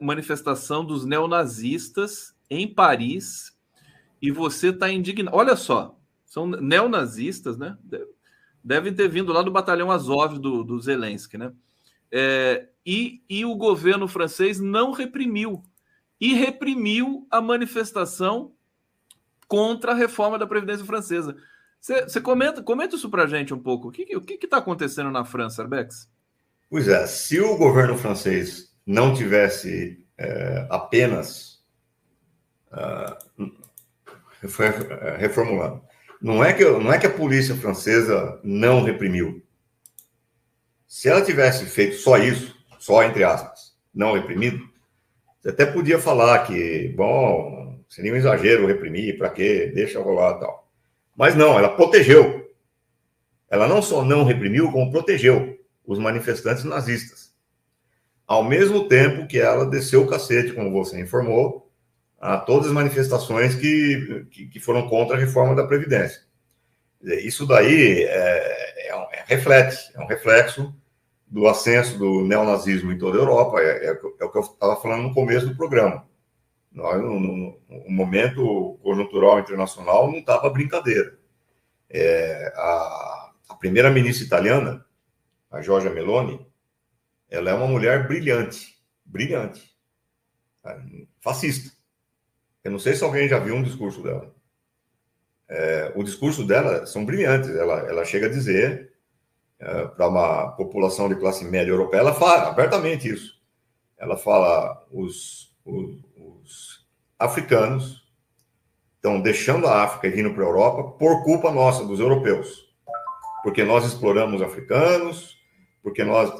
manifestação dos neonazistas em Paris e você está indignado. Olha só, são neonazistas, né? Devem ter vindo lá do batalhão Azov do Zelensky, né? E o governo francês não reprimiu. E reprimiu a manifestação contra a reforma da Previdência francesa. Você comenta isso para a gente um pouco. O que está acontecendo na França, Arbex? Pois é, se o governo francês não tivesse apenas reformulando, não é que a polícia francesa não reprimiu. Se ela tivesse feito só isso, só entre aspas, não reprimido, você até podia falar que, bom, seria um exagero reprimir, para quê? Deixa rolar e tal. Mas não, ela protegeu. Ela não só não reprimiu, como protegeu os manifestantes nazistas. Ao mesmo tempo que ela desceu o cacete, como você informou, a todas as manifestações que foram contra a reforma da Previdência. Isso daí é um reflexo do ascenso do neonazismo em toda a Europa, é o que eu estava falando no começo do programa. No momento conjuntural internacional não estava brincadeira. A primeira-ministra italiana, a Giorgia Meloni, ela é uma mulher brilhante, fascista. Eu não sei se alguém já viu um discurso dela. O discurso dela são brilhantes. Ela chega a dizer, para uma população de classe média europeia, ela fala abertamente isso. Ela fala, os africanos estão deixando a África e vindo para a Europa por culpa nossa, dos europeus. Porque nós exploramos africanos, porque nós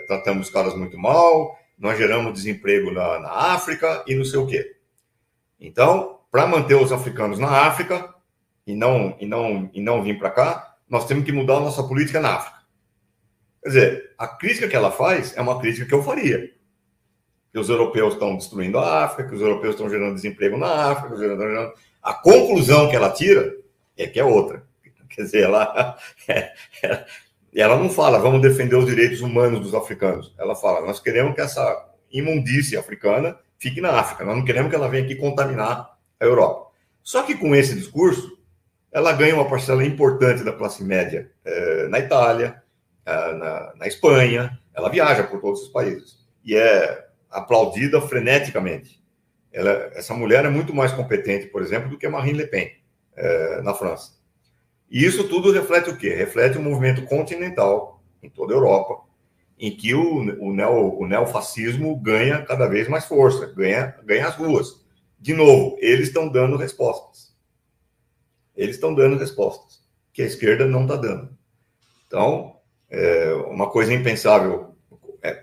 tratamos os caras muito mal, nós geramos desemprego na África e não sei o quê. Então, para manter os africanos na África e não vir para cá, nós temos que mudar a nossa política na África. Quer dizer, a crítica que ela faz é uma crítica que eu faria. Que os europeus estão destruindo a África, que os europeus estão gerando desemprego na África. A conclusão que ela tira é que é outra. Quer dizer, ela não fala, vamos defender os direitos humanos dos africanos. Ela fala, nós queremos que essa imundície africana fique na África. Nós não queremos que ela venha aqui contaminar a Europa. Só que com esse discurso, ela ganha uma parcela importante da classe média na Itália, na Espanha. Ela viaja por todos os países. E é aplaudida freneticamente. Essa mulher é muito mais competente, por exemplo, do que a Marine Le Pen, na França. E isso tudo reflete o quê? Reflete um movimento continental em toda a Europa, em que o neofascismo ganha cada vez mais força, ganha as ruas. De novo, eles estão dando respostas. Que a esquerda não está dando. Então, uma coisa impensável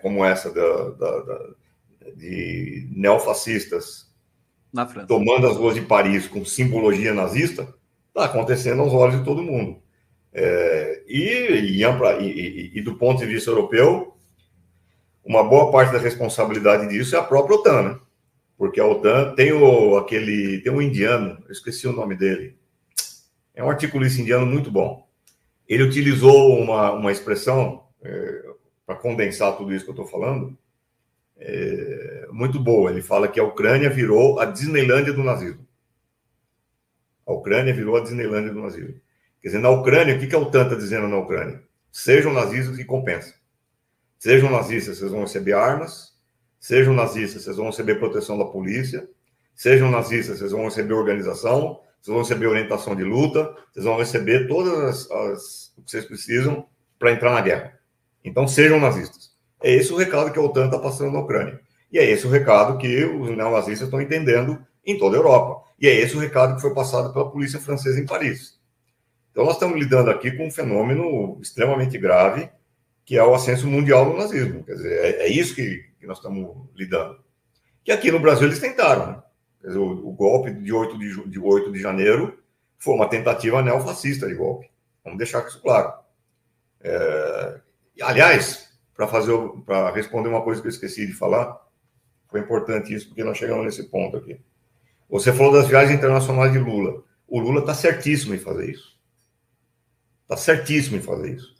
como essa de neofascistas na França, tomando as ruas de Paris com simbologia nazista, está acontecendo aos olhos de todo mundo. E do ponto de vista europeu, uma boa parte da responsabilidade disso é a própria OTAN, né? Porque a OTAN tem um indiano, eu esqueci o nome dele, é um articulista indiano muito bom. Ele utilizou uma expressão, para condensar tudo isso que eu estou falando, muito boa. Ele fala que a Ucrânia virou a Disneylândia do nazismo. A Ucrânia virou a Disneylândia do nazismo. Quer dizer, na Ucrânia, o que a OTAN está dizendo na Ucrânia? Sejam nazistas que compensam. Sejam nazistas, vocês vão receber armas. Sejam nazistas, vocês vão receber proteção da polícia. Sejam nazistas, vocês vão receber organização. Vocês vão receber orientação de luta. Vocês vão receber todas o que vocês precisam para entrar na guerra. Então, sejam nazistas. É esse o recado que a OTAN está passando na Ucrânia. E é esse o recado que os neonazistas estão entendendo em toda a Europa. E é esse o recado que foi passado pela polícia francesa em Paris. Então, nós estamos lidando aqui com um fenômeno extremamente grave, que é o ascenso mundial do nazismo. Quer dizer, é isso que nós estamos lidando. Que aqui no Brasil eles tentaram, né? Quer dizer, o golpe de 8 de janeiro foi uma tentativa neofascista de golpe. Vamos deixar isso claro. Aliás, para responder uma coisa que eu esqueci de falar, foi importante isso, porque nós chegamos nesse ponto aqui. Você falou das viagens internacionais de Lula. O Lula está certíssimo em fazer isso. Está certíssimo em fazer isso.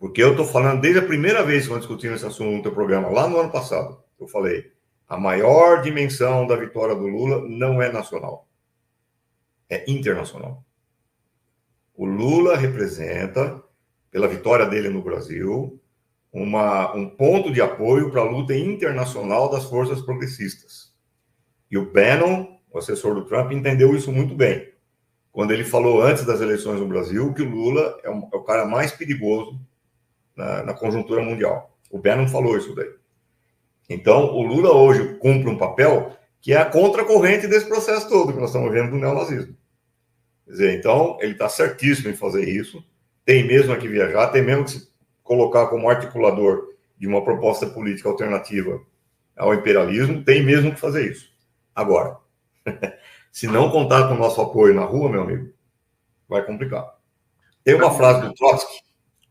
Porque eu estou falando desde a primeira vez que nós discutimos esse assunto no teu programa, lá no ano passado. Eu falei, a maior dimensão da vitória do Lula não é nacional, é internacional. O Lula representa, pela vitória dele no Brasil, um ponto de apoio para a luta internacional das forças progressistas. E o Bannon, o assessor do Trump, entendeu isso muito bem, quando ele falou antes das eleições no Brasil que o Lula é o cara mais perigoso na conjuntura mundial. O Bannon falou isso daí. Então, o Lula hoje cumpre um papel que é a contracorrente desse processo todo que nós estamos vendo do neonazismo. Quer dizer, então, ele está certíssimo em fazer isso, tem mesmo que viajar, tem mesmo que se colocar como articulador de uma proposta política alternativa ao imperialismo, tem mesmo que fazer isso. Agora, se não contar com o nosso apoio na rua, meu amigo, vai complicar. Tem uma frase do Trotsky,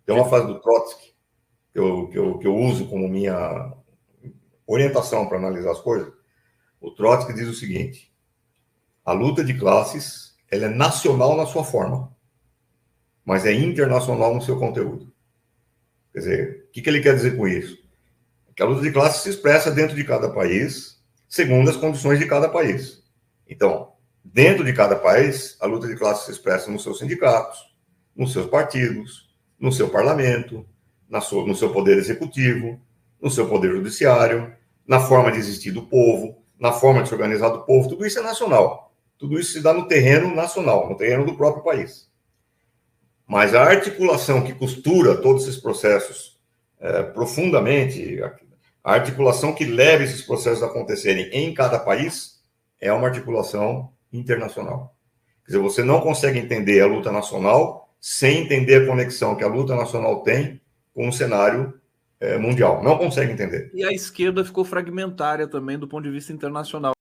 que eu uso como minha orientação para analisar as coisas. O Trotsky diz o seguinte: a luta de classes, ela é nacional na sua forma, mas é internacional no seu conteúdo. Quer dizer, o que ele quer dizer com isso? Que a luta de classes se expressa dentro de cada país, segundo as condições de cada país. Então, dentro de cada país, a luta de classes se expressa nos seus sindicatos, nos seus partidos, no seu parlamento, no seu poder executivo, no seu poder judiciário, na forma de existir do povo, na forma de se organizar do povo. Tudo isso é nacional. Tudo isso se dá no terreno nacional, no terreno do próprio país. Mas a articulação que costura todos esses processos profundamente, a articulação que leva esses processos a acontecerem em cada país é uma articulação internacional. Quer dizer, você não consegue entender a luta nacional sem entender a conexão que a luta nacional tem com o cenário mundial. Não consegue entender. E a esquerda ficou fragmentária também do ponto de vista internacional.